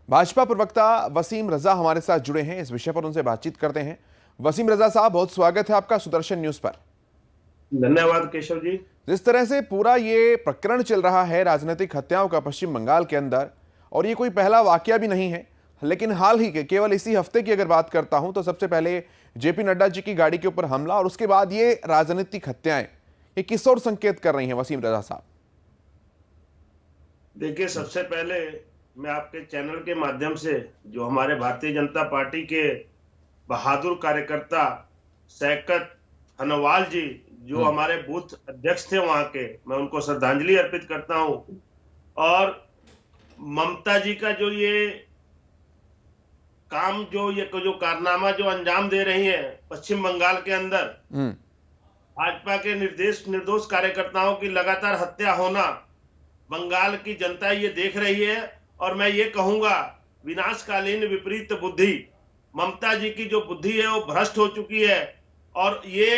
भाजपा प्रवक्ता वसीम रजा हमारे साथ जुड़े हैं। इस विषय पर उनसे बातचीत करते हैं। वसीम रजा साहब, बहुत स्वागत है आपका सुदर्शन न्यूज पर। धन्यवाद केशव जी। जिस तरह से पूरा ये प्रकरण चल रहा है राजनीतिक हत्याओं का पश्चिम बंगाल के अंदर, और ये कोई पहला वाकया भी नहीं है, लेकिन हाल ही के केवल इसी हफ्ते की अगर बात करता हूं तो सबसे पहले जेपी नड्डा जी की गाड़ी के ऊपर हमला और उसके बाद ये राजनीतिक हत्याएं, ये किस ओर संकेत कर रही हैं वसीम रजा साहब? देखिए, सबसे पहले मैं आपके चैनल के माध्यम से जो हमारे भारतीय जनता पार्टी के बहादुर कार्यकर्ता शैकत हनवाल जी, जो हमारे बूथ अध्यक्ष थे वहां के, मैं उनको श्रद्धांजलि अर्पित करता हूं। और ममता जी का जो ये काम, जो कारनामा जो अंजाम दे रही है पश्चिम बंगाल के अंदर, भाजपा के निर्दोष कार्यकर्ताओं की लगातार हत्या होना, बंगाल की जनता ये देख रही है। और मैं ये कहूंगा, विनाशकालीन विपरीत बुद्धि, ममता जी की जो बुद्धि है वो भ्रष्ट हो चुकी है। और ये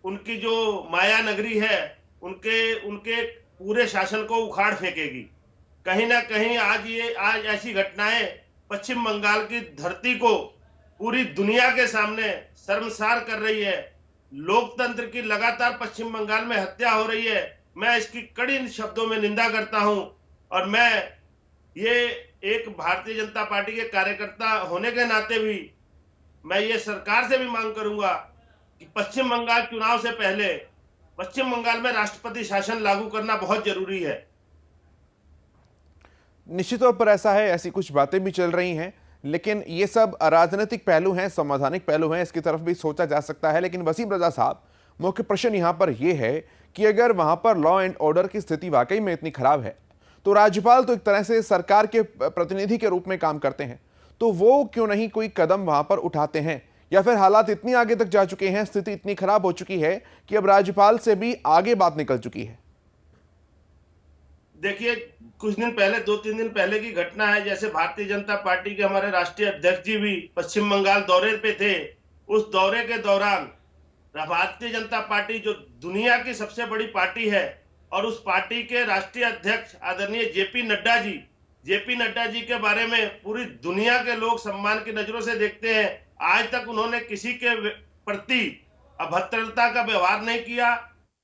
उनकी जो माया नगरी है, उनके पूरे शासन को उखाड़ फेंकेगी। कहीं ना कहीं आज ऐसी घटनाएं पश्चिम बंगाल की धरती को पूरी दुनिया के सामने शर्मसार कर रही है। लोकतंत्र की लगातार पश्चिम बंगाल में हत्या हो रही है। मैं इसकी कड़ी शब्दों में निंदा करता हूं। और मैं ये एक भारतीय जनता पार्टी के कार्यकर्ता होने के नाते भी मैं ये सरकार से भी मांग करूंगा कि पश्चिम बंगाल चुनाव से पहले पश्चिम बंगाल में राष्ट्रपति शासन लागू करना बहुत जरूरी है। निश्चित तौर पर ऐसा है, ऐसी कुछ बातें भी चल रही हैं, लेकिन ये सब राजनीतिक पहलू हैं, संवैधानिक पहलू हैं, इसकी तरफ भी सोचा जा सकता है। लेकिन वसीम रजा साहब, मुख्य प्रश्न यहां पर यह है कि अगर वहां पर लॉ एंड ऑर्डर की स्थिति वाकई में इतनी खराब है, तो राज्यपाल तो एक तरह से सरकार के प्रतिनिधि के रूप में काम करते हैं, तो वो क्यों नहीं कोई कदम वहां पर उठाते हैं? या फिर हालात इतनी आगे तक जा चुके हैं, स्थिति इतनी खराब हो चुकी है कि अब राज्यपाल से भी आगे बात निकल चुकी है? देखिए, कुछ दिन पहले, 2-3 दिन पहले की घटना है। जैसे भारतीय जनता पार्टी के हमारे राष्ट्रीय अध्यक्ष जी भी पश्चिम बंगाल दौरे पे थे। उस दौरे के दौरान भारतीय जनता पार्टी, जो दुनिया की सबसे बड़ी पार्टी है, और उस पार्टी के राष्ट्रीय अध्यक्ष आदरणीय जेपी नड्डा जी के बारे में पूरी दुनिया के लोग सम्मान की नजरों से देखते हैं। आज तक उन्होंने किसी के प्रति अभद्रता का व्यवहार नहीं किया।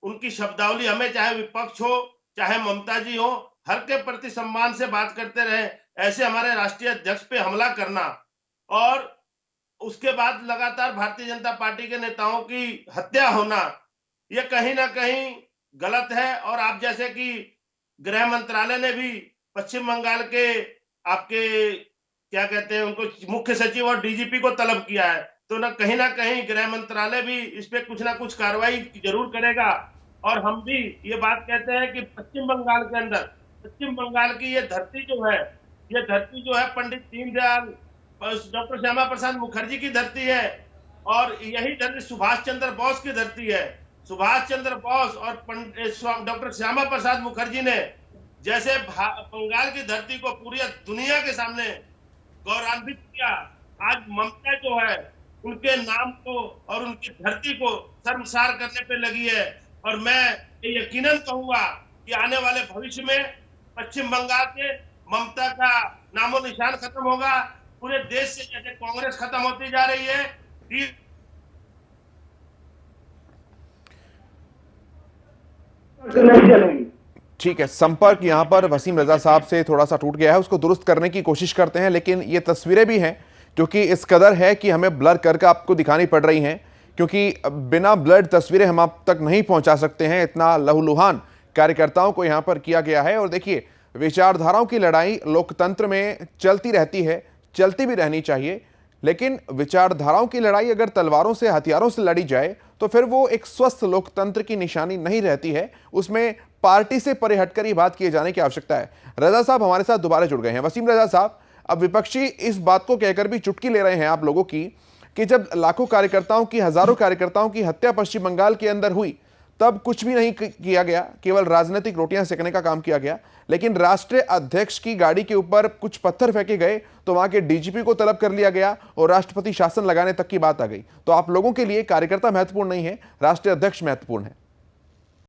उनकी शब्दावली, हमें चाहे विपक्ष हो चाहे ममता जी हो, हर के प्रति सम्मान से बात करते रहे। ऐसे हमारे राष्ट्रीय अध्यक्ष पे हमला करना, और उसके बाद लगातार भारतीय जनता पार्टी के नेताओं की हत्या होना, यह कहीं ना कहीं गलत है। और आप जैसे कि गृह मंत्रालय ने भी पश्चिम बंगाल के आपके क्या कहते हैं उनको, मुख्य सचिव और डीजीपी को तलब किया है। तो ना कहीं गृह मंत्रालय भी इस पे कुछ ना कुछ कार्रवाई जरूर करेगा। और हम भी ये बात कहते हैं कि पश्चिम बंगाल के अंदर, पश्चिम बंगाल की ये धरती जो है पंडित दीनदयाल, डॉक्टर श्यामा प्रसाद मुखर्जी की धरती है। और यही धरती सुभाष चंद्र बोस की धरती है। सुभाष चंद्र बोस और डॉक्टर श्यामा प्रसाद मुखर्जी ने जैसे बंगाल की धरती को पूरी दुनिया के सामने गौरवान्वित किया, आज ममता जो है उनके नाम को और उनकी धरती को शर्मसार करने पे लगी है। और मैं ये यकीनन कहूंगा कि आने वाले भविष्य में पश्चिम बंगाल से ममता का नामो निशान खत्म होगा। पूरे देश से जैसे कांग्रेस खत्म होती जा रही है, ठीक है, संपर्क यहां पर वसीम रजा साहब से थोड़ा सा टूट गया है, उसको दुरुस्त करने की कोशिश करते हैं। लेकिन ये तस्वीरें भी हैं जो कि इस कदर है कि हमें ब्लर करके आपको दिखानी पड़ रही हैं, क्योंकि बिना ब्लर्ड तस्वीरें हम आप तक नहीं पहुंचा सकते हैं। इतना लहूलुहान कार्यकर्ताओं को यहां पर किया गया है। और देखिए, विचारधाराओं की लड़ाई लोकतंत्र में चलती रहती है, चलती भी रहनी चाहिए, लेकिन विचारधाराओं की लड़ाई अगर तलवारों से, हथियारों से लड़ी जाए तो फिर वो एक स्वस्थ लोकतंत्र की निशानी नहीं रहती है। उसमें पार्टी से परे हटकर ये बात किए जाने की आवश्यकता है। रजा साहब हमारे साथ दोबारा जुड़ गए हैं। वसीम रजा साहब, अब विपक्षी इस बात को कहकर भी चुटकी ले रहे हैं आप लोगों की कि जब लाखों कार्यकर्ताओं की, हजारों कार्यकर्ताओं की हत्या पश्चिम बंगाल के अंदर हुई, तब कुछ भी नहीं किया गया, केवल राजनीतिक रोटियां सेकने का काम किया गया। लेकिन राष्ट्रीय अध्यक्ष की गाड़ी के ऊपर कुछ पत्थर फेंके गए तो वहां के डीजीपी को तलब कर लिया गया और राष्ट्रपति शासन लगाने तक की बात आ गई। तो आप लोगों के लिए कार्यकर्ता महत्वपूर्ण नहीं है, राष्ट्रीय अध्यक्ष महत्वपूर्ण है।